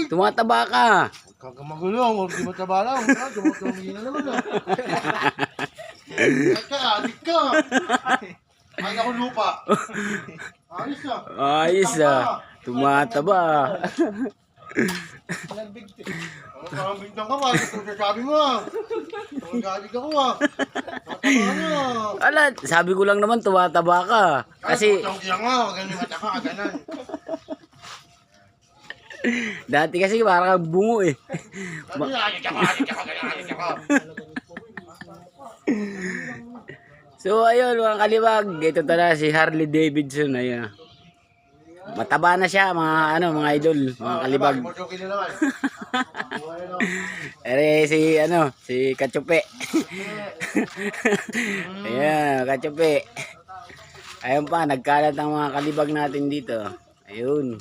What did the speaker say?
Tumataba ka. Huwag kang magulo, huwag di mataba lang. Tumutungin na naman ah. Adik ka. Ay, ako lupa. Ayos ah. Ayos ah. Tumataba. Parang bintang ka ba? Ito sasabi mo ah. Nagalit ako ah. Tataba na. Ala, sabi ko lang naman tumataba ka. Kasi Tumutungin nga, huwag ganyan mata ka, ganan. dati kasi parang kang bungo eh. Adik ka, adik ka. So ayun mga kalibag, ito talaga si Harley Davidson. Ayun. Mataba na siya mga idol, mga kalibag. Tumutungin na naman. Ere si Kachupe. Ayan, Kachupe. Ayun pa, nagkalat ang mga kalibag natin dito. Ayun.